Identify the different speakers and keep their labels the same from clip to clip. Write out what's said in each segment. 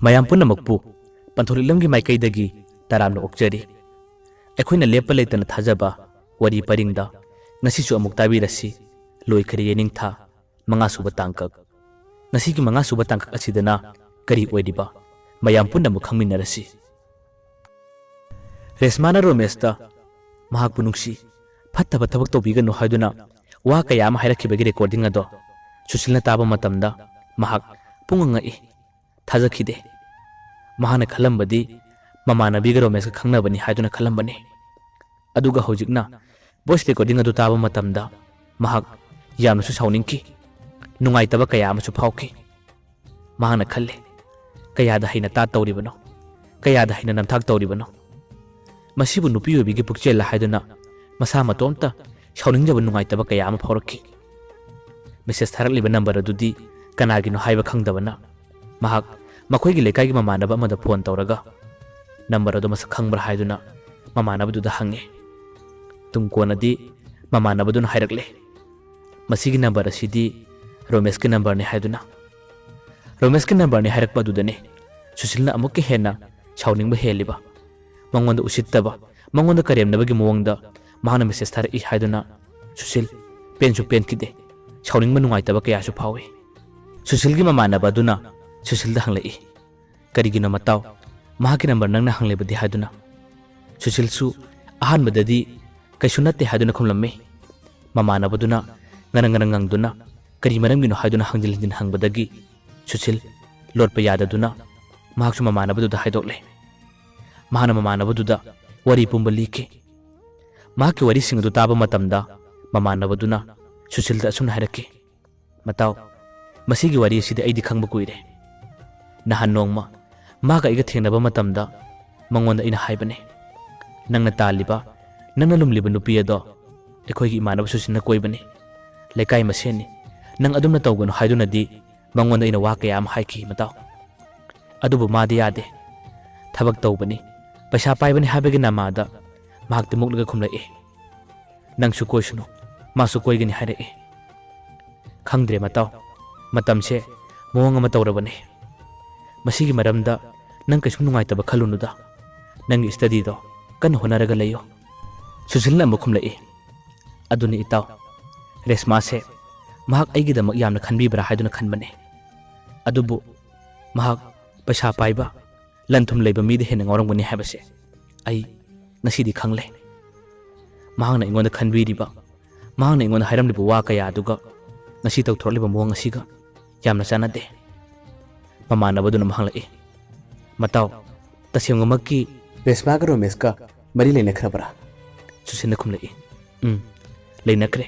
Speaker 1: mayam punamukpu panthulilamgi maikaidagi taramna okjari aikoina lepa leitana thajaba wari paringda ngasisu amuk tabirasi loikhare yeningtha manga suba tangkak ngasigi manga suba tangkak asidana kari oidiba mayam punamuk khangminarasi resmana romesta mahak punungsi fattaba thabak tobiganu haiduna wa kaya ama hairakibagi recording ado susilna taba matamda mahak punga ngai thajakhide mahana khalambadi mamanabiga romeska khangnabani haiduna khalambani aduga hojikna voice recording adu taba matamda mahak yamnasu sauningki nungaitaba kaya amasu phauki mahana khalle kayada haina ta tawribano kayada haina namthak tawribano masibu nupi obigi pukchela haiduna masa matomta shauningjaba nungaitaba kaya ama phaurakki message tharakliba number adudi kanagino haiba khangdabana mahak makoigi lekai gi mamanaba amada phone tawraga number ado masa khangbra haiduna mamanaba duda hange tungkonadi mamanaba dun hairakle masigi number asidi romesh ki number ne haiduna romesh ki number ne hairakpa dudane susilna amukki hena shauningba heliba mangonda usittaba mangonda karemnabagi mowangda mahana message thar I haiduna susil penju pen kide shauningba nungaitaba kaya su phawe susil gi mamanaba duna susil da hanglai karigino mataw mahaki number nangna hanglebadi haiduna susil su ahan madadi kaisунate haiduna khumlamme mamanaba duna nganang duna kari maramgino haiduna hangjilin hangbadagi susil lorpa yada duna mahaksu mamanaba duda haidokle mahana mamanaba duda wari pumbali ke mahaki wari singdu taba matamda mamanaba duna susil da asumna hairake mataw masigi wari asidi aidi khangba kuire nahan nongma maga iga thengnaba matamda mangonda ina haibane nangna taliba nangna lumliba nupi ado ekhoigi imanaba susinna koibane lekai maseni nang adumna tawgano haiduna di mangonda ina wa kaya am haiki mataw adubu madi yade thabak tawbani paisa paibani habegi namada mahakti muklaga khumlai nangsu koisunu masu koigani haire khangdre mataw matamse mowang ama tawrabane masigi maramda nang kaisum nungaitaba khalunuda nangi study do kan honaraga layo susilna mukhumlai aduni itaw resma se mahak aigidamak yamna khanbibra haiduna khanbane adubu mahak paisa paiba lanthum leiba mide hena ngorongani habase ai nasidi khangle mahangna ingonda khanbiriba mahangna ingonda hairamliba wa kaya aduga nasi tawthorliba mowang asiga yamna chanade mamanabaduna mahanglai mataw tasiyamgamakki resmaga romeska mari leinakrabra susinna khumlai leinakre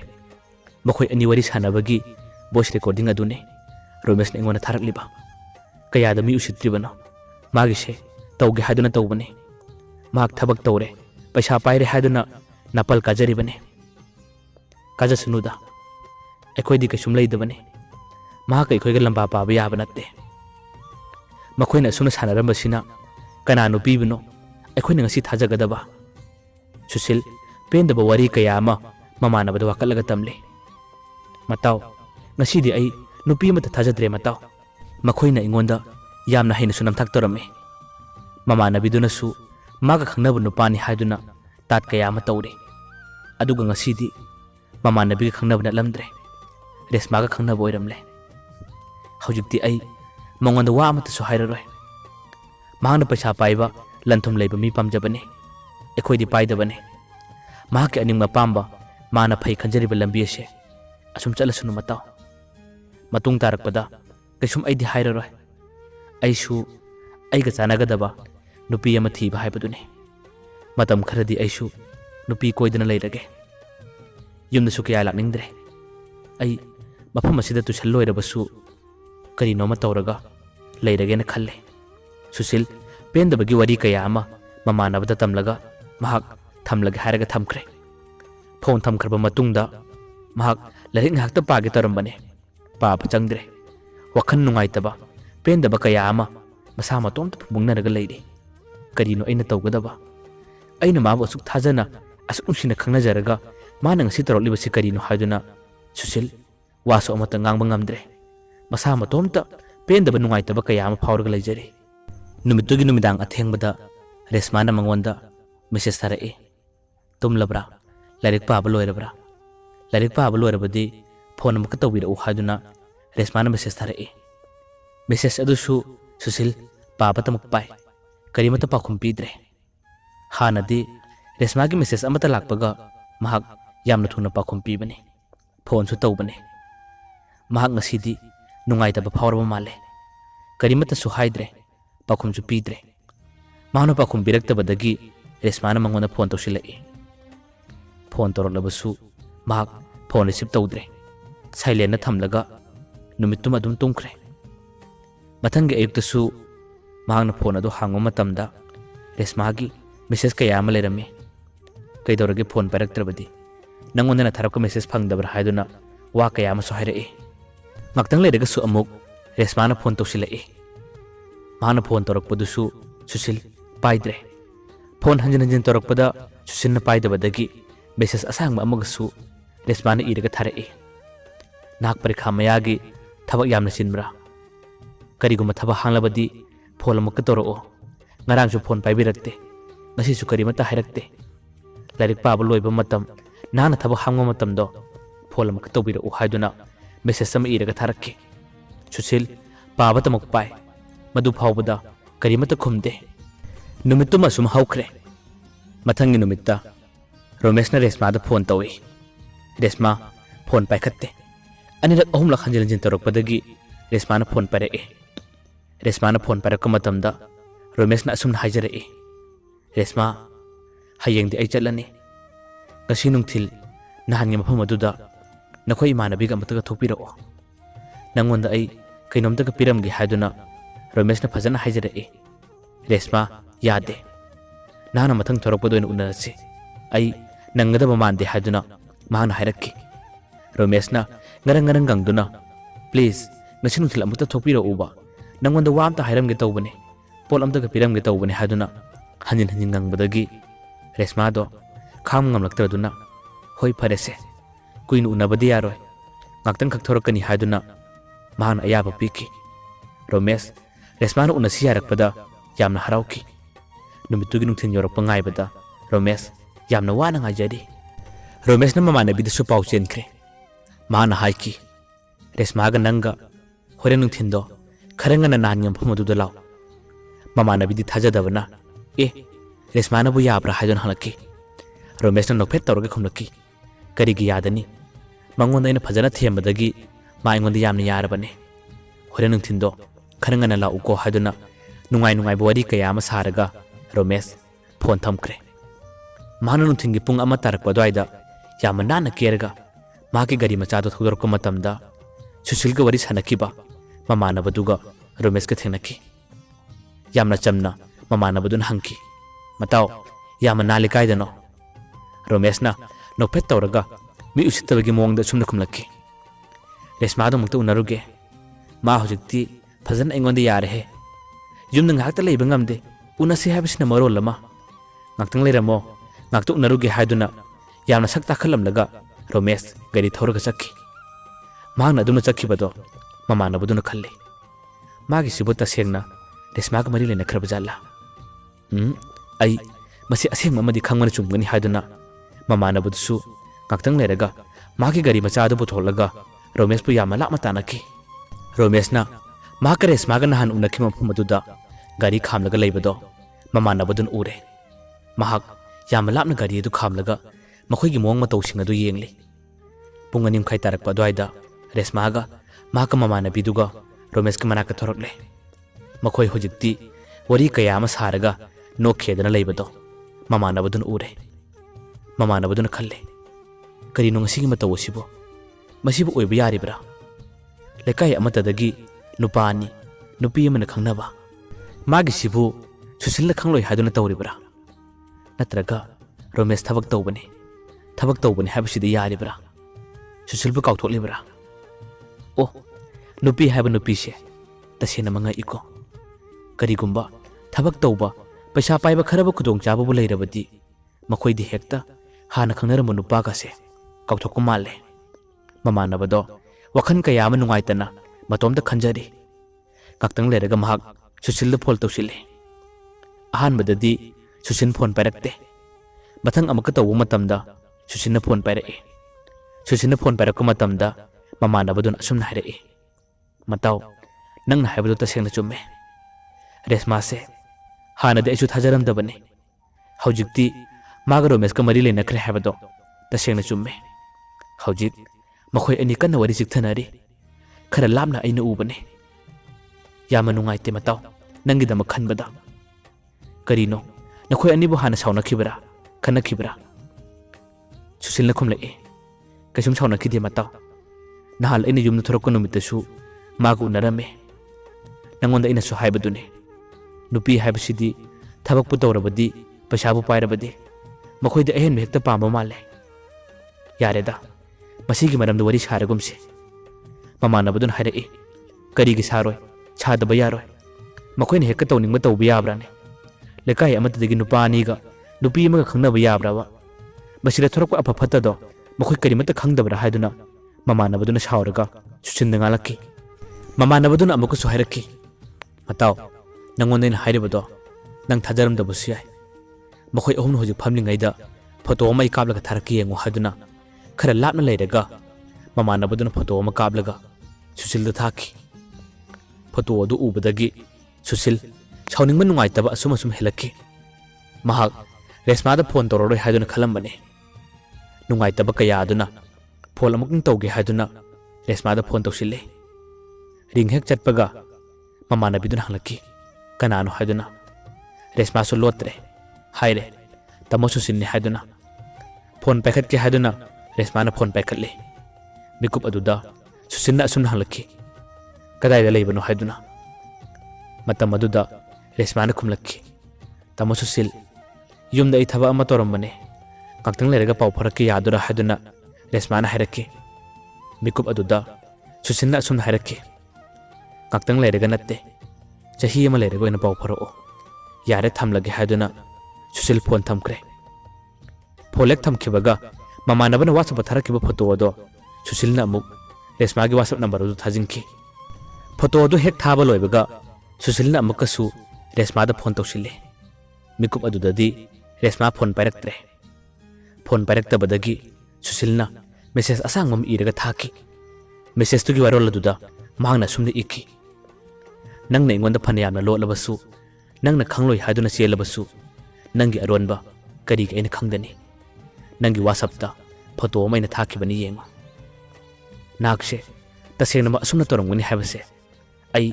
Speaker 1: makhoi ani wari sanabagi voice recording adune romesh ne ngona tharakliba kayada mi usitribana magise tawge haiduna tawbane mak thabak tawre paisa paire haiduna napal kajaribane kajasunuda ekhoidi kasum leidabane mak ekhoiga lamba paaba yaba natte makhoina suna sanarambasina kananu pibino ekhoina ngasi thajagadaba susil pendaba wari kaya ama mamanabada wakalaga tamle mataw ngasidi ai nupi mata thajadre mataw makhoina ingonda yamna haina sunam thak torame mamanabiduna su maga khangnabu nupani haiduna tat kaya ama tawre aduga ngasidi mamanabiga khangnabu na lamdre resmaga khangnabu oiramle hojikti ai mangonda wa amata su hairaroi mahana paisa paiba lanthum leiba mi pamjabane ekhoidi paidabane mahaki aningma pamba mana phai khanjariba lambi ase asum chalasunu mataw matung tarakpada kaisum aidi hairaroi aisu aiga chanagadaba nupi ama thiba haibadune matam kharadi aisu nupi koidana leirage yumda su kya lakningdre ai mafam asida tu challoirabasu kari noma tawraga leirage na khalle susil pendabagi wari kaya ama mamanabada tamlaga mahak thamlage hairaga thamkre phone thamkhraba matungda mahak larik ngakta page tarambane pa changdre wakhan nungaitaba pendaba kaya ama masa matomta mungnaraga leiri karino aina tawgadaba aina mabu asuk thajana asuk sina khangnajaraga mana ngasi tarolibasi karino haiduna susil waso amata ngangba ngamdre masa matomta pendaba nungaitaba kaya ama phawraga leijari Numittugi numidang athengbada Resmana mangonda message tharae. Tumlabra lairik paaba loirabra. Lairik paaba loirabadi phone amaka tawbirau haiduna Resmana message tharae. Message adusu Susil paaba tamak pai. Karimata pakhum pidre. Hanadi Resmagi message amata lakpaga mahak yamna thuna pakhum pibani. Phone su tawbani. Mahak ngasidi nungaitaba phawraba male. Karimata su haidre. Pakhum su pidre. Mahano pakhum biraktabadagi Resmana mangonda phone tawsilai. Phone tawraklabasu mahak phone receive tawdre. Silent na thamlaga numittuma adum tungkhre. Mathangi ayuktasu mahakna phone adu hangwa matamda Resmagi message kaya ama leirame. Kaidorage phone paraktrabadi nangondana tharapka message phangdabra haiduna wa kaya ama so hairae. Ngaktang leiraga su amuk Resmana phone tawsilai. Mahana phone tawrakpadusu Susil paidre. Phone hanjin tawrakpada Susilna paidabadagi message asangba amagasu Resmana iraga tharae. Nak parikha mayagi thabak yamna sinbra. Kariguma thabak hanglabadi phone amaka tawrao. Ngarangsu phone paibirakte. Ngasisu karimata hairakte. Lairik paaba loiba matam nana thabak hangwa matamdo phone amaka tawbirau haiduna message sama iraga tharakke. Susil paaba tamak pai. Madu phawbada karimata khumde. Numittuma sum haukhre. Mathangi numitta Romesna Resmada phone tawi. Resma phone paikhatte. Anirak ahumlak hanjin tawrakpadagi Resmana phone parae. Resmana phone parakka matamda Romesna asumna haijarae. Resma hayengdi ai chatlani. Ngasi nungthil nahangi mafam aduda nakhoi imanabiga amataga thokpirao. Nangonda ai kainomtaga piramgi haiduna Romesna fazana haijarae. Resma yade. Nahana mathang thorakpadoina unarasi. Ai nangadaba mande haiduna mahana hairakki. Romesna ngarang gangduna please ngasi nungthil amata thokpirao uba. Nangonda wa amta hairamge tawbane. Pol amtaga piramge tawbane haiduna hanjin gangbadagi Resma do kham ngamlaktraduna hoi pharese. Kuinu unabadi yaroi. Ngaktang khak thorakani haiduna mahana ayaba piki. Romes Resmana unasi yarakpada yamna harauki. Numittugi nungthin yorakpa ngaibada Romes yamna wana ngajari. Romesna mamanabidasu pau chenkre. Mahana haiki. Resmaga nanga horen nungthindo kharangana nahanyam phamududa law. Mamanabidi thajadabana Resmana bu yabra haidun halaki. Romesna nokphet tawraga khumlaki. Karigi yadani mangonda ina phajana thembadagi ma ingonda yamna yarabane. Horen nungthindo kharangana la uko haiduna nungai bawari kaya ama saraga Romes phone thamkre. Mahana nungthingi pung ama tarakpa dwaida yamna nana kerga maki gari machado thudorko matamda Susilga wari sanakiba mamanabaduga Romes ka thenaki. Yamna chamna mamanabadun hangki. Matao yamna nalikaidano. Romesna nokphet tawraga mi usittabagi mawangda sumna khumlaki. Resmado mukta unaruge. Ma hojikti fazana aingonda yarehe. Yumna ngakta leiba ngamde unasi habisna marol lama. Ngaktang leiramo ngakta unaruge haiduna yamna sak takhalamlaga Romes gari thawraga chakki. Mahana aduna chakkibado mamanabaduna khalle. Magi sibu tasengna Resmaga mari lena khrabajalla. Ai masi aseng amadi khangmana chumgani haiduna mamanabadusu ngaktang leiraga magi gari machadu putholaga Romes pu yamala matanaki. Romesna mahaka Resmaga nahan unaki mafamaduda gari khamlaga leibado mamanabadun ure. Mahak yamalapna gari adu khamlaga makhoigi mawang matawsing adu yengli. Punganim khai tarakpa dwaida Resmaga mahaka mamanabiduga Romes ka manaka thorakle. Makhoi hojikti wari kaya ama saraga no khedana leibado mamanabadun ure. Mamanabadun khalle. Kari no ngasigi matawsibo masibu oiba yaribra. Lekai amatadagi nupani nupi amana khangnaba magi sibu Susilna khangloi haiduna tawribra. Natraga Romes thabak tawbane habisidi yaribra. Susilbu kauthoklibra. Oh nupi haiba nupi se tasena manga iko. Karigumba thabak tawba paisa paiba kharaba khudong chababu leirabadi makhoi di hekta hana khangnaramba nupa ka se kauthokku malle. Mamanabado wakhan kaya ama nungaitana matomda khanjari. Ngaktang leiraga mahak Susilda phol tawsile. ꯑꯍꯥꯟꯕꯗꯗꯤ ꯁꯨꯁꯤꯟ phone ꯄꯥꯏꯔꯛꯇꯦ ꯃꯊꯪ ꯑꯃꯨꯛꯀ ꯇꯧꯕ ꯃꯇꯝꯗ ꯁꯨꯁꯤꯟꯅ phone ꯄꯥꯏꯔꯛꯏ ꯁꯨꯁꯤꯟꯅ phone ꯄꯥꯏꯔꯛꯄ ꯃꯇꯝꯗ ꯃꯃꯥꯟꯅꯕꯗꯨꯅ ꯑꯁꯨꯝꯅ ꯍꯥꯏꯔꯛꯏ ꯃꯇꯥꯎ ꯅꯪꯅ ꯍꯥꯏꯕꯗꯨ ꯇꯁꯦꯡꯅ ꯆꯨꯝꯃꯦ ꯔꯦꯁꯃꯥꯁꯦ ꯍꯥꯟꯅꯗꯤ ꯑꯩꯁꯨ ꯊꯥꯖꯔꯝꯗꯕꯅꯤ ꯍꯧꯖꯤꯛꯇꯤ ꯃꯥꯒ ꯔꯣꯃꯦꯁꯀ ꯃꯔꯤ ꯂꯩꯅꯈ꯭ꯔꯦ ꯍꯥꯏꯕꯗꯣ ꯇꯁꯦꯡꯅ ꯆꯨꯝꯃꯦ ꯍꯧꯖꯤꯛ ꯃꯈꯣꯏ ꯑꯅꯤ ꯀꯟꯅ ꯋꯥꯔꯤ ꯆꯤꯛꯊꯅꯔꯤ ꯈꯔ ꯂꯥꯞꯅ ꯑꯩꯅ ꯎꯕꯅꯤ ꯌꯥꯝꯅ ꯅꯨꯡꯉꯥꯏꯇꯦ ꯃꯇꯥꯎ ꯅꯪꯒꯤꯗꯃꯛ ꯈꯟꯕꯗ ꯀꯔꯤꯅꯣ ꯅꯈꯣꯏ ꯑꯅꯤꯕꯨ ꯍꯥꯟꯅ ꯁꯥꯎꯅꯈꯤꯕ꯭ꯔꯥ ꯈꯟꯅꯈꯤꯕ꯭ꯔꯥ ꯁꯨꯁꯤꯜꯅ ꯈꯨꯝꯂꯛꯏ ꯀꯩꯁꯨꯝ ꯁꯥꯎꯅꯈꯤꯗꯦ ꯃꯇꯥꯎ ꯅꯍꯥꯟ ꯑꯩꯅ ꯌꯨꯝꯗ ꯊꯣꯔꯛꯄ ꯅꯨꯃꯤꯠꯇꯁꯨ ꯃꯥꯒ ꯎꯅꯔꯝꯃꯦ ꯅꯪꯉꯣꯟꯗ ꯑꯩꯅꯁꯨ ꯍꯥꯏꯕꯗꯨꯅꯤ ꯅꯨꯄꯤ ꯍꯥꯏꯕꯁꯤꯗꯤ ꯊꯕꯛꯄꯨ ꯇꯧꯔꯕꯗꯤ ꯄꯩꯁꯥꯕꯨ ꯄꯥꯏꯔꯕꯗꯤ ꯃꯈꯣꯏꯗ ꯑꯍꯦꯟꯕ ꯍꯦꯛꯇ ꯄꯥꯝꯕ ꯃꯥꯜꯂꯦ ꯌꯥꯔꯦꯗ ꯃꯁꯤꯒꯤ ꯃꯔꯝꯗ ꯋꯥꯔꯤ ꯁꯥꯔꯒꯨꯝꯁꯤ ꯃꯃꯥꯟꯅꯕꯗꯨꯅ ꯍꯥꯏꯔꯛꯏ ꯀꯔꯤꯒꯤ ꯁꯥꯔꯣꯏ ꯁꯥꯗꯕ ꯌꯥꯔꯣꯏ ꯃꯈꯣꯏꯅ ꯍꯦꯛꯇ ꯇꯧꯅꯤꯡꯕ ꯇꯧꯕ ꯌꯥꯕ꯭ꯔꯥꯅꯦ ꯂꯩꯀꯥꯏ ꯑꯃꯠꯇꯗꯒꯤ ꯅꯨꯄꯥ ꯑꯅꯤꯒ ꯅꯨꯄꯤ ꯑꯃꯒ ꯈꯪꯅꯕ ꯌꯥꯕ꯭ꯔꯕ ꯃꯁꯤꯗ ꯊꯣꯔꯛꯄ ꯑꯐ ꯐꯠꯇꯗꯣ ꯃꯈꯣꯏ ꯀꯔꯤꯃꯠꯇ ꯈꯪꯗꯕ꯭ꯔꯥ ꯍꯥꯏꯗꯨꯅ ꯃꯃꯥꯟꯅꯕꯗꯨꯅ ꯁꯥꯎꯔꯒ ꯁꯨꯁꯤꯟꯗ ꯉꯥꯜꯂꯛꯈꯤ ꯃꯃꯥꯟꯅꯕꯗꯨꯅ ꯑꯃꯨꯛꯀꯁꯨ ꯍꯥꯏꯔꯛꯈꯤ ꯃꯇꯥꯎ ꯅꯪꯉꯣꯟꯗ ꯑꯩꯅ ꯍꯥꯏꯔꯤꯕꯗꯣ ꯅꯪ ꯊꯥꯖꯔꯝꯗꯕꯁꯨ ꯌꯥꯏ ꯃꯈꯣꯏ ꯑꯍꯨꯝꯅ ꯍꯧꯖꯤꯛ ꯐꯝꯂꯤꯉꯩꯗ ꯐꯣꯇꯣ ꯑꯃ ꯑꯩ ꯀꯥꯞꯂꯒ ꯊꯥꯔꯛꯀꯦ ꯌꯦꯡꯉꯨ ꯍꯥꯏꯗꯨꯅ ꯈꯔ ꯂꯥꯞꯅ ꯂꯩꯔꯒ ꯃꯃꯥꯟꯅꯕꯗꯨꯅ ꯐꯣꯇꯣ ꯑꯃ ꯀꯥꯞꯂꯒ ꯁꯨꯁꯤꯜꯗ ꯊꯥꯈꯤ ꯐꯣꯇꯣ ꯑꯗꯨ ꯎꯕꯗꯒꯤ ꯁꯨꯁꯤꯜ ꯁꯥꯎꯅꯤꯡꯕ ꯅꯨꯡꯉꯥꯏꯇꯕ ꯑꯁꯨꯝ ꯍꯦꯜꯂꯛꯈꯤ ꯃꯍꯥꯛ ꯔꯦꯁꯃꯥꯗ ꯐꯣꯟ ꯇꯧꯔꯔꯣꯏ ꯍꯥꯏꯗꯨꯅ ꯈꯜꯂꯝꯕꯅꯤ ꯅꯨꯡꯉꯥꯏꯇꯕ ꯀꯌꯥ ꯑꯗꯨꯅ ꯐꯣꯟ ꯑꯃꯨꯛꯇꯪ ꯇꯧꯒꯦ ꯍꯥꯏꯗꯨꯅ ꯔꯦꯁꯃꯥꯗ ꯐꯣꯟ ꯇꯧꯁꯤꯜꯂꯦ ꯔꯤꯡ ꯍꯦꯛ ꯆꯠꯄꯒ ꯃꯃꯥꯟꯅꯕꯤꯗꯨꯅ ꯍꯪꯂꯛꯈꯤ ꯀꯅꯥꯅꯣ ꯍꯥꯏꯗꯨꯅ ꯔꯦꯁꯃꯥꯁꯨ ꯂꯣꯠꯇ꯭ꯔꯦ ꯍꯥꯏꯔꯦ ꯇꯥꯃꯣ ꯁꯨꯁꯤꯟꯅꯤ ꯍꯥꯏꯗꯨꯅ ꯐꯣꯟ ꯄꯥꯏꯈꯠꯀꯦ ꯍꯥꯏꯗꯨꯅ ꯔꯦꯁꯃꯥꯅ ꯐꯣꯟ ꯄꯥꯏꯈꯠꯂꯦ ꯃꯤꯀꯨꯞ ꯑꯗꯨꯗ ꯁꯨꯁꯤꯟꯅ ꯑꯁꯨꯝꯅ ꯍꯪꯂꯛꯈꯤ ꯀꯗꯥꯏꯗ ꯂꯩꯕꯅꯣ ꯍꯥꯏꯗꯨꯅ ꯃꯇꯝ ꯑꯗꯨꯗ ꯔꯦꯁꯃꯥꯅ ꯈꯨꯝꯂꯛꯈꯤ ꯇꯥꯃꯣ ꯁꯨꯁꯤꯜ ꯌꯨꯝꯗ ꯑꯩ ꯊꯕꯛ ꯑꯃ ꯇꯧꯔꯝꯕꯅꯦ ꯉꯥꯛꯇꯪ ꯂꯩꯔꯒ ꯄꯥꯎ ꯐꯥꯎꯔꯛꯀꯦ ꯌꯥꯗꯣꯏꯔꯥ ꯍꯥꯏꯗꯨꯅ ꯔꯦꯁꯃꯥꯅ ꯍꯥꯏꯔꯛꯈꯤ ꯃꯤꯀꯨꯞ ꯑꯗꯨꯗ ꯁꯨꯁꯤꯟꯅ ꯑꯁꯨꯝꯅ ꯍꯥꯏꯔꯛꯈꯤ ꯉꯥꯛꯇꯪ ꯂꯩꯔꯒ ꯅꯠꯇꯦ ꯆꯍꯤ ꯑꯃ ꯂꯩꯔꯒ ꯑꯣꯏꯅ ꯄꯥꯎ ꯐꯥꯎꯔꯛꯑꯣ ꯌꯥꯔꯦ ꯊꯝꯂꯒꯦ ꯍꯥꯏꯗꯨꯅ ꯁꯨꯁꯤꯜ ꯐꯣꯟ ꯊꯝꯈ꯭ꯔꯦ ꯐꯣꯟ ꯍꯦꯛ ꯊꯝꯈꯤꯕꯒ ꯃꯃꯥꯟꯅꯕꯅ ꯋꯥꯆꯞꯇ ꯊꯥꯔꯛꯈꯤꯕ ꯐꯣꯇꯣ ꯑꯗꯣ ꯁꯨꯁꯤꯜꯅ ꯑꯃꯨꯛ ꯔꯦꯁꯃꯥꯒꯤ ꯋꯥꯆꯞ ꯅꯝꯕꯔ ꯑꯗꯨ ꯊꯥꯖꯤꯟꯈꯤ ꯐꯣꯇꯣ ꯑꯗꯨ ꯍꯦꯛ ꯊꯥꯕ ꯂꯣꯏꯕꯒ ꯁꯨꯁꯤꯜꯅ ꯑꯃꯨꯛꯀꯁꯨ ꯔꯦꯁꯃꯥꯗ ꯐꯣꯟ ꯇꯧꯁꯤꯜꯂꯦ ꯃꯤꯀꯨꯞ ꯑꯗꯨꯗꯗꯤ ꯔꯦꯁꯃꯥ ꯐꯣꯟ ꯄꯥꯏꯔꯛꯇ꯭ꯔꯦ ꯐꯣꯟ ꯄꯥꯏꯔꯛꯇꯕꯗꯒꯤ ꯁꯨꯁꯤꯜꯅ ꯃꯦꯁꯦꯖ ꯑꯁꯥꯡꯕ ꯑꯃ ꯏꯔꯒ ꯊꯥꯈꯤ ꯃꯦꯁꯦꯖꯇꯨꯒꯤ ꯋꯥꯔꯣꯜ ꯑꯗꯨꯗ ꯃꯍꯥꯛꯅ ꯑꯁꯨꯝꯅ ꯏꯈꯤ ꯅꯪꯅ ꯑꯩꯉꯣꯟꯗ ꯐꯅ ꯌꯥꯝꯅ ꯂꯣꯠꯂꯕꯁꯨ ꯅꯪꯅ ꯈꯪꯂꯣꯏ ꯍꯥꯏꯗꯨꯅ ꯆꯦꯜꯂꯕꯁꯨ ꯅꯪꯒꯤ ꯑꯔꯣꯟꯕ ꯀꯔꯤꯒꯤ ꯑꯩꯅ ꯈꯪꯒꯅꯤ ꯅꯪꯒꯤ ꯋꯥꯆꯞꯇ ꯐꯣꯇꯣ ꯑꯃ ꯑꯩꯅ ꯊꯥꯈꯤꯕꯅꯤ ꯌꯦꯡꯉꯨ ꯅꯍꯥꯛꯁꯦ ꯇꯁꯦꯡꯅꯃꯛ ꯑꯁꯨꯝꯅ ꯇꯧꯔꯝꯒꯅꯤ ꯍꯥꯏꯕꯁꯦ ꯑꯩ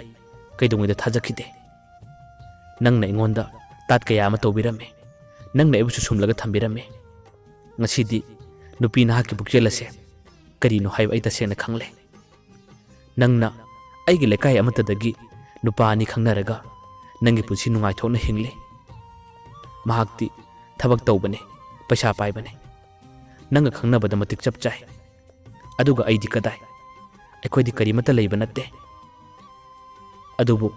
Speaker 1: ꯀꯩꯗꯧꯉꯩꯗ ꯊꯥꯖꯈꯤꯗꯦ ꯅꯪꯅ ꯑꯩꯉꯣꯟꯗ ꯇꯥꯠ ꯀꯌꯥ ꯑꯃ ꯇꯧꯕꯤꯔꯝꯃꯦ ꯅꯪꯅ ꯑꯩꯕꯨꯁꯨ ꯁꯨꯝꯂꯒ ꯊꯝꯕꯤꯔꯝꯃꯦ ꯉꯁꯤꯗꯤ ꯅꯨꯄꯤ ꯅꯍꯥꯛꯀꯤ ꯄꯨꯛꯆꯦꯜ ꯑꯁꯦ ꯀꯔꯤꯅꯣ ꯍꯥꯏꯕ ꯑꯩ ꯇꯁꯦꯡꯅ ꯈꯪꯂꯦ ꯅꯪꯅ ꯑꯩꯒꯤ ꯂꯩꯀꯥꯏ ꯑꯃꯠꯇꯗꯒꯤ ꯅꯨꯄꯥ ꯑꯅꯤ ꯈꯪꯅꯔꯒ ꯅꯪꯒꯤ ꯄꯨꯟꯁꯤ ꯅꯨꯡꯉꯥꯏꯊꯣꯛꯅ ꯍꯤꯡꯂꯤ ꯃꯍꯥꯛꯇꯤ ꯊꯕꯛ ꯇꯧꯕꯅꯦ ꯄꯩꯁꯥ ꯄꯥꯏꯕꯅꯦ ꯅꯪꯒ ꯈꯪꯅꯕꯗ ꯃꯇꯤꯛ ꯆꯞ ꯆꯥꯏ ꯑꯗꯨꯒ ꯑꯩꯗꯤ ꯀꯗꯥꯏ ꯑꯩꯈꯣꯏꯗꯤ ꯀꯔꯤꯃꯠꯇ ꯂꯩꯕ ꯅꯠꯇꯦ ꯑꯗꯨꯕꯨ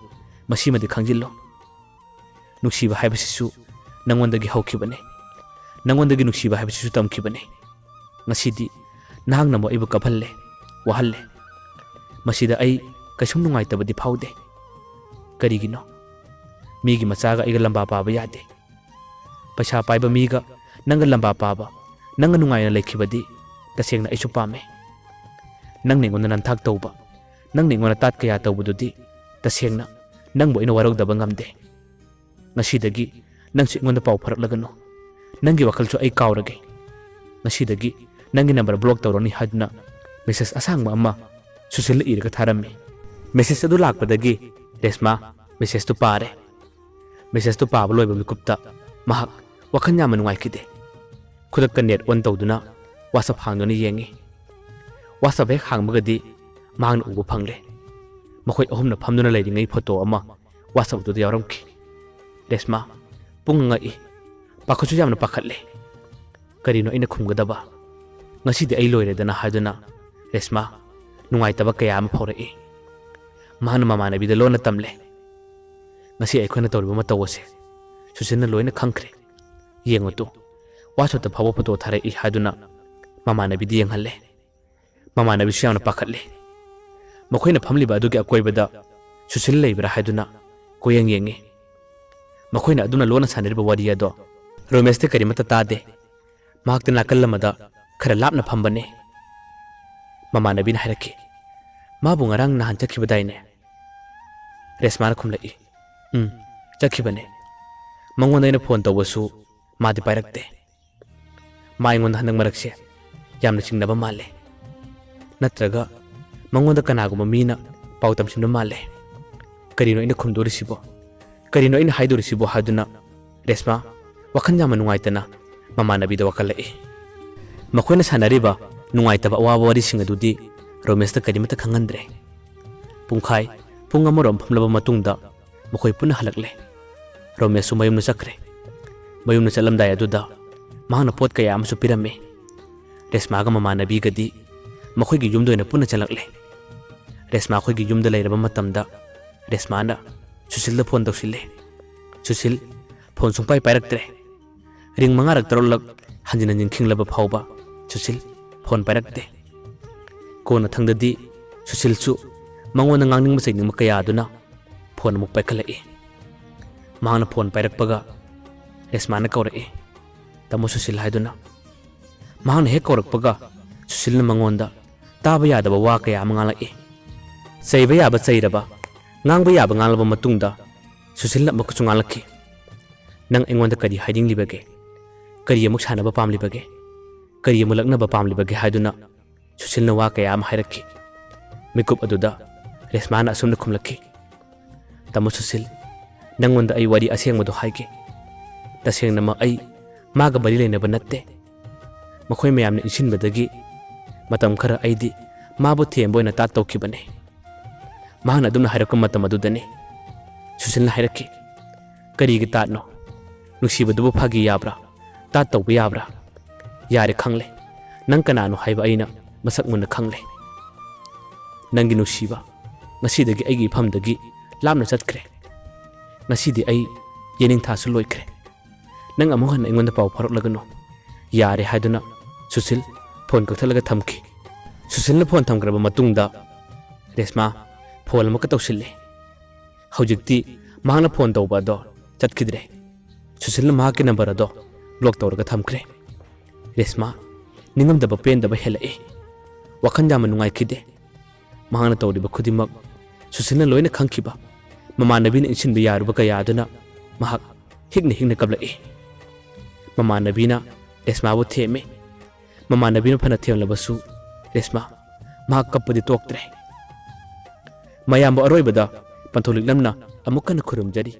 Speaker 1: ꯃꯁꯤꯃꯗꯤ ꯈꯪꯖꯤꯜꯂꯣ ꯅꯨꯡꯁꯤꯕ ꯍꯥꯏꯕꯁꯤꯁꯨ ꯅꯪꯉꯣꯟꯗꯒꯤ ꯍꯧꯈꯤꯕꯅꯦ ꯅꯪꯉꯣꯟꯗꯒꯤ ꯅꯨꯡꯁꯤꯕ ꯍꯥꯏꯕꯁꯤꯁꯨ ꯇꯝꯈꯤꯕꯅꯦ ꯉꯁꯤꯗꯤ ꯅꯍꯥꯛꯅ ꯑꯃꯨꯛ ꯑꯩꯕꯨ ꯀꯞꯍꯜꯂꯦ ꯋꯥꯍꯜꯂꯦ ꯃꯁꯤꯗ ꯑꯩ ꯀꯩꯁꯨꯝ ꯅꯨꯡꯉꯥꯏꯇꯕꯗꯤ ꯐꯥꯎꯗꯦ ꯀꯔꯤꯒꯤꯅꯣ ꯃꯤꯒꯤ ꯃꯆꯥꯒ ꯑꯩꯒ ꯂꯝꯕꯥ ꯄꯥꯕ ꯌꯥꯗꯦ ꯄꯩꯁꯥ ꯄꯥꯏꯕ ꯃꯤꯒ ꯅꯪꯒ ꯂꯝꯕꯥ ꯄꯥꯕ ꯅꯪꯒ ꯅꯨꯡꯉꯥꯏꯅ ꯂꯩꯈꯤꯕꯗꯤ ꯇꯁꯦꯡꯅ ꯑꯩꯁꯨ ꯄꯥꯝꯃꯦ ꯅꯪꯅ ꯑꯩꯉꯣꯟꯗ ꯅꯟꯊꯥꯛ ꯇꯧꯕ ꯅꯪꯅ ꯑꯩꯉꯣꯟꯗ ꯇꯥꯠ ꯀꯌꯥ ꯇꯧꯕꯗꯨꯗꯤ ꯇꯁꯦꯡꯅ ꯅꯪꯕꯨ ꯑꯩꯅ ꯋꯥꯔꯧꯗꯕ ꯉꯝꯗꯦ ꯉꯁꯤꯗꯒꯤ ꯅꯪꯁꯨ ꯑꯩꯉꯣꯟꯗ ꯄꯥꯎ ꯐꯔꯛꯂꯒꯅꯨ ꯅꯪꯒꯤ ꯋꯥꯈꯜꯁꯨ ꯑꯩ ꯀꯥꯎꯔꯒꯦ ꯉꯁꯤꯗꯒꯤ ꯅꯪꯒꯤ ꯅꯝꯕꯔ ꯕ꯭ꯂꯣꯛ ꯇꯧꯔꯅꯤ ꯍꯥꯏꯗꯨꯅ ꯃꯦꯁꯦꯖ ꯑꯁꯥꯡꯕ ꯑꯃ ꯁꯨꯁꯤꯜꯅ ꯏꯔꯒ ꯊꯥꯔꯝꯃꯤ ꯃꯦꯁꯦꯖ ꯑꯗꯨ ꯂꯥꯛꯄꯗꯒꯤ ꯔꯦꯁꯃꯥ ꯃꯦꯁꯦꯖꯇꯨ ꯄꯥꯔꯦ ꯃꯦꯁꯦꯖꯇꯨ ꯄꯥꯕ ꯂꯣꯏꯕ ꯃꯤꯀꯨꯞꯇ ꯃꯍꯥꯛ ꯋꯥꯈꯜ ꯌꯥꯝꯅ ꯅꯨꯡꯉꯥꯏꯈꯤꯗꯦ ꯈꯨꯗꯛꯇ ꯅꯦꯠ ꯑꯣꯟ ꯇꯧꯗꯨꯅ ꯋꯥꯆꯞ ꯍꯥꯡꯗꯨꯅ ꯌꯦꯡꯉꯤ ꯋꯥꯆꯞ ꯍꯦꯛ ꯍꯥꯡꯕꯒꯗꯤ ꯃꯍꯥꯛꯅ ꯎꯕ ꯐꯪꯂꯦ ꯃꯈꯣꯏ ꯑꯍꯨꯝꯅ ꯐꯝꯗꯨꯅ ꯂꯩꯔꯤꯉꯩ ꯐꯣꯇꯣ ꯑꯃ ꯋꯥꯆꯞ ꯑꯗꯨꯗ ꯌꯥꯎꯔꯝꯈꯤ ꯔꯦꯁꯃꯥ ꯄꯨꯡ ꯉꯛꯏ ꯄꯥꯈꯠꯁꯨ ꯌꯥꯝꯅ ꯄꯥꯈꯠꯂꯦ ꯀꯔꯤꯅꯣ ꯑꯩꯅ ꯈꯨꯝꯒꯗꯕ ꯉꯁꯤꯗꯤ ꯑꯩ ꯂꯣꯏꯔꯦꯗꯅ ꯍꯥꯏꯗꯨꯅ ꯔꯦꯁꯃꯥ ꯅꯨꯡꯉꯥꯏꯇꯕ ꯀꯌꯥ ꯑꯃ ꯐꯥꯎꯔꯛꯏ ꯃꯍꯥꯛꯅ ꯃꯃꯥꯟꯅꯕꯤꯗ ꯂꯣꯟꯅ ꯇꯝꯂꯦ ꯉꯁꯤ ꯑꯩꯈꯣꯏꯅ ꯇꯧꯔꯤꯕ ꯃꯇꯧ ꯑꯁꯦ ꯁꯨꯁꯤꯟꯅ ꯂꯣꯏꯅ ꯈꯪꯈ꯭ꯔꯦ ꯌꯦꯡꯉꯨꯇꯨ ꯋꯥꯆꯞꯇ ꯐꯥꯎꯕ ꯐꯣꯇꯣ ꯊꯥꯔꯛꯏ ꯍꯥꯏꯗꯨꯅ ꯃꯃꯥꯟꯅꯕꯤꯗ ꯌꯦꯡꯍꯜꯂꯦ ꯃꯃꯥꯟꯅꯕꯤꯁꯨ ꯌꯥꯝꯅ ꯄꯥꯈꯠꯂꯦ ꯃꯈꯣꯏꯅ ꯐꯝꯂꯤꯕ ꯑꯗꯨꯒꯤ ꯑꯀꯣꯏꯕꯗ ꯁꯨꯁꯤꯜ ꯂꯩꯕ꯭ꯔꯥ ꯍꯥꯏꯗꯨꯅ ꯀꯣꯌꯦꯡ ꯌꯦꯡꯉꯤ ꯃꯈꯣꯏꯅ ꯑꯗꯨꯅ ꯂꯣꯟꯅ ꯁꯥꯟꯅꯔꯤꯕ ꯋꯥꯔꯤ ꯑꯗꯣ ꯔꯣꯃꯦꯁꯇꯤ ꯀꯔꯤꯃꯠꯇ ꯇꯥꯗꯦ ꯃꯍꯥꯛꯇꯤ ꯅꯥꯀꯜ ꯑꯃꯗ ꯈꯔ ꯂꯥꯞꯅ ꯐꯝꯕꯅꯤ ꯃꯃꯥꯟꯅꯕꯤꯅ ꯍꯥꯏꯔꯛꯈꯤ ꯃꯥꯕꯨ ꯉꯔꯥꯡ ꯅꯍꯥꯟ ꯆꯠꯈꯤꯕꯗꯥꯏꯅꯦ ꯔꯦꯁꯃꯥꯅ ꯈꯨꯝꯂꯛꯏ ꯆꯠꯈꯤꯕꯅꯦ ꯃꯉꯣꯟꯗ ꯑꯩꯅ ꯐꯣꯟ ꯇꯧꯕꯁꯨ ꯃꯥꯗꯤ ꯄꯥꯏꯔꯛꯇꯦ ꯃꯥ ꯑꯩꯉꯣꯟꯗ ꯍꯟꯗꯛ ꯃꯔꯛꯁꯦ ꯌꯥꯝꯅ ꯆꯤꯡꯅꯕ ꯃꯥꯜꯂꯦ ꯅꯠꯇ꯭ꯔꯒ ꯃꯉꯣꯟꯗ ꯀꯅꯥꯒꯨꯝꯕ ꯃꯤꯅ ꯄꯥꯎ ꯇꯝꯁꯤꯟꯕ ꯃꯥꯜꯂꯦ ꯀꯔꯤꯅꯣ ꯑꯩꯅ ꯈꯨꯝꯗꯣꯔꯤꯁꯤꯕꯣ ꯀꯔꯤꯅꯣ ꯑꯩꯅ ꯍꯥꯏꯗꯣꯔꯤꯁꯤꯕꯣ ꯍꯥꯏꯗꯨꯅ ꯔꯦꯁꯃꯥ ꯋꯥꯈꯜ ꯌꯥꯝꯅ ꯅꯨꯡꯉꯥꯏꯇꯅ ꯃꯃꯥꯟꯅꯕꯤꯗ ꯋꯥꯀꯠꯂꯛꯏ ꯃꯈꯣꯏꯅ ꯁꯥꯟꯅꯔꯤꯕ ꯅꯨꯡꯉꯥꯏꯇꯕ ꯑꯋꯥꯕ ꯋꯥꯔꯤꯁꯤꯡ ꯑꯗꯨꯗꯤ ꯔꯣꯃꯦꯁꯇ ꯀꯔꯤꯃꯠꯇ ꯈꯪꯍꯟꯗ꯭ꯔꯦ ꯄꯨꯡ ꯑꯃꯔꯣꯝ ꯐꯝꯂꯕ ꯃꯇꯨꯡꯗ ꯃꯈꯣꯏ ꯄꯨꯟꯅ ꯍꯜꯂꯛꯂꯦ ꯔꯣꯃꯦꯁꯁꯨ ꯃꯌꯨꯝꯗ ꯆꯠꯈ꯭ꯔꯦ ꯃꯌꯨꯝꯗ ꯆꯠꯂꯝꯗꯥꯏ ꯑꯗꯨꯗ ꯃꯍꯥꯛꯅ ꯄꯣꯠ ꯀꯌꯥ ꯑꯃꯁꯨ ꯄꯤꯔꯝꯃꯤ ꯔꯦꯁꯃꯥꯒ ꯃꯃꯥꯟꯅꯕꯤꯒꯗꯤ ꯃꯈꯣꯏꯒꯤ ꯌꯨꯝꯗ ꯑꯣꯏꯅ ꯄꯨꯟꯅ ꯆꯠꯂꯛꯂꯦ ꯔꯦꯁꯃꯥ ꯑꯩꯈꯣꯏꯒꯤ ꯌꯨꯝꯗ ꯂꯩꯔꯕ ꯃꯇꯝꯗ ꯔꯦꯁꯃꯥꯅ ꯁꯨꯁꯤꯜꯗ ꯐꯣꯟ ꯇꯧꯁꯤꯜꯂꯦ ꯁꯨꯁꯤꯜ ꯐꯣꯟ ꯁꯨꯡꯄꯥꯏ ꯄꯥꯏꯔꯛꯇ꯭ꯔꯦ ꯔꯤꯡ 5-6 ꯍꯟꯖꯤꯟ ꯍꯟꯖꯤꯟ ꯈꯤꯡꯂꯕ ꯐꯥꯎꯕ ꯁꯨꯁꯤꯜ ꯐꯣꯟ ꯄꯥꯏꯔꯛꯇꯦ ꯀꯣꯟꯅ ꯊꯪꯗꯗꯤ ꯁꯨꯁꯤꯜꯁꯨ ꯃꯉꯣꯟꯗ ꯉꯥꯡꯅꯤꯡꯕ ꯆꯩꯅꯤꯡꯕ ꯀꯌꯥ ꯑꯗꯨꯅ ꯐꯣꯟ ꯑꯃꯨꯛ ꯄꯥꯏꯈꯠꯂꯛꯏ ꯃꯍꯥꯛꯅ ꯐꯣꯟ ꯄꯥꯏꯔꯛꯄꯒ ꯔꯦꯁꯃꯥꯅ ꯀꯧꯔꯛꯏ ꯇꯥꯃꯣ ꯁꯨꯁꯤꯜ ꯍꯥꯏꯗꯨꯅ ꯃꯍꯥꯛꯅ ꯍꯦꯛ ꯀꯧꯔꯛꯄꯒ ꯁꯨꯁꯤꯜꯅ ꯃꯉꯣꯟꯗ ꯇꯥꯕ ꯌꯥꯗꯕ ꯋꯥ ꯀꯌꯥ ꯑꯃ ꯉꯥꯡꯂꯛꯏ ꯆꯩꯕ ꯌꯥꯕ ꯆꯩꯔꯕ ꯉꯥꯡꯕ ꯌꯥꯕ ꯉꯥꯡꯂꯕ ꯃꯇꯨꯡꯗ ꯁꯨꯁꯤꯜꯅ ꯑꯃꯨꯛꯀꯁꯨ ꯉꯥꯡꯂꯛꯈꯤ ꯅꯪ ꯑꯩꯉꯣꯟꯗ ꯀꯔꯤ ꯍꯥꯏꯅꯤꯡꯂꯤꯕꯒꯦ ꯀꯔꯤ ꯑꯃꯨꯛ ꯁꯥꯟꯅꯕ ꯄꯥꯝꯂꯤꯕꯒꯦ ꯀꯔꯤ ꯑꯃꯨꯛ ꯂꯛꯅꯕ ꯄꯥꯝꯂꯤꯕꯒꯦ ꯍꯥꯏꯗꯨꯅ ꯁꯨꯁꯤꯜꯅ ꯋꯥ ꯀꯌꯥ ꯑꯃ ꯍꯥꯏꯔꯛꯈꯤ ꯃꯤꯀꯨꯞ ꯑꯗꯨꯗ ꯔꯦꯁꯃꯥꯅ ꯑꯁꯨꯝꯅ ꯈꯨꯝꯂꯛꯈꯤ ꯇꯥꯃꯣ ꯁꯨꯁꯤꯜ ꯅꯪꯉꯣꯟꯗ ꯑꯩ ꯋꯥꯔꯤ ꯑꯁꯦꯡꯕꯗꯣ ꯍꯥꯏꯒꯦ ꯇꯁꯦꯡꯅꯃꯛ ꯑꯩ ꯃꯥꯒ ꯃꯔꯤ ꯂꯩꯅꯕ ꯅꯠꯇꯦ ꯃꯈꯣꯏ ꯃꯌꯥꯝꯅ ꯏꯟꯁꯤꯟꯕꯗꯒꯤ ꯃꯇꯝ ꯈꯔ ꯑꯩꯗꯤ ꯃꯥꯕꯨ ꯊꯦꯝꯕ ꯑꯣꯏꯅ ꯇꯥꯠ ꯇꯧꯈꯤꯕꯅꯤ ꯃꯍꯥꯛꯅ ꯑꯗꯨꯝꯅ ꯍꯥꯏꯔꯛꯄ ꯃꯇꯝ ꯑꯗꯨꯗꯅꯤ ꯁꯨꯁꯤꯜꯅ ꯍꯥꯏꯔꯛꯈꯤ ꯀꯔꯤꯒꯤ ꯇꯥꯠꯅꯣ ꯅꯨꯡꯁꯤꯕꯗꯨꯕꯨ ꯐꯥꯒꯤ ꯌꯥꯕ꯭ꯔꯥ ꯇꯥꯠ ꯇꯧꯕ ꯌꯥꯕ꯭ꯔꯥ ꯌꯥꯔꯦ ꯈꯪꯂꯦ ꯅꯪ ꯀꯅꯥꯅꯣ ꯍꯥꯏꯕ ꯑꯩꯅ ꯃꯁꯛ ꯃꯨꯟꯅ ꯈꯪꯂꯦ ꯅꯪꯒꯤ ꯅꯨꯡꯁꯤꯕ ꯉꯁꯤꯗꯒꯤ ꯑꯩꯒꯤ ꯏꯐꯝꯗꯒꯤ ꯂꯥꯞꯅ ꯆꯠꯈ꯭ꯔꯦ ꯉꯁꯤꯗꯤ ꯑꯩ ꯌꯦꯅꯤꯡꯊꯥꯁꯨ ꯂꯣꯏꯈ꯭ꯔꯦ ꯅꯪ ꯑꯃꯨꯛ ꯍꯟꯅ ꯑꯩꯉꯣꯟꯗ ꯄꯥꯎ ꯐꯥꯎꯔꯛꯂꯒꯅꯨ ꯌꯥꯔꯦ ꯍꯥꯏꯗꯨꯅ ꯁꯨꯁꯤꯜ ꯐꯣꯟ ꯀꯛꯊꯠꯂꯒ ꯊꯝꯈꯤ ꯁꯨꯁꯤꯜꯅ ꯐꯣꯟ ꯊꯝꯈ꯭ꯔꯕ ꯃꯇꯨꯡꯗ ꯔꯦꯁꯃꯥ ꯐꯣꯟ ꯑꯃꯨꯛꯀ ꯇꯧꯁꯤꯜꯂꯦ ꯍꯧꯖꯤꯛꯇꯤ ꯃꯍꯥꯛꯅ ꯐꯣꯟ ꯇꯧꯕ ꯑꯗꯣ ꯆꯠꯈꯤꯗ꯭ꯔꯦ ꯁꯨꯁꯤꯜꯅ ꯃꯍꯥꯛꯀꯤ ꯅꯝꯕꯔ ꯑꯗꯣ ꯕ꯭ꯂꯣꯛ ꯇꯧꯔꯒ ꯊꯝꯈ꯭ꯔꯦ ꯔꯦꯁꯃꯥ ꯅꯤꯡꯉꯝꯗꯕ ꯄꯦꯟꯗꯕ ꯍꯦꯜꯂꯛꯏ ꯋꯥꯈꯜ ꯌꯥꯝꯅ ꯅꯨꯡꯉꯥꯏꯈꯤꯗꯦ ꯃꯍꯥꯛꯅ ꯇꯧꯔꯤꯕ ꯈꯨꯗꯤꯡꯃꯛ ꯁꯨꯁꯤꯜꯅ ꯂꯣꯏꯅ ꯈꯪꯈꯤꯕ ꯃꯃꯥꯟꯅꯕꯤꯅ ꯏꯟꯁꯤꯟꯕ ꯌꯥꯔꯨꯕ ꯀꯌꯥ ꯑꯗꯨꯅ ꯃꯍꯥꯛ ꯍꯤꯛꯅ ꯀꯞꯂꯛꯏ ꯃꯃꯥꯟꯅꯕꯤꯅ ꯔꯦꯁꯃꯥꯕꯨ ꯊꯦꯝꯃꯤ ꯃꯃꯥꯟꯅꯕꯤꯅ ꯐꯅ ꯊꯦꯝꯂꯕꯁꯨ ꯔꯦꯁꯃꯥ ꯃꯍꯥꯛ ꯀꯞꯄꯗꯤ ꯇꯣꯛꯇ꯭ꯔꯦ ꯃꯌꯥꯝꯕꯨ ꯑꯔꯣꯏꯕꯗ ꯄꯟꯊꯣꯛ ꯂꯤꯛꯂꯝꯅ ꯑꯃꯨꯛ ꯍꯟꯅ ꯈꯨꯔꯨꯝꯖꯔꯤ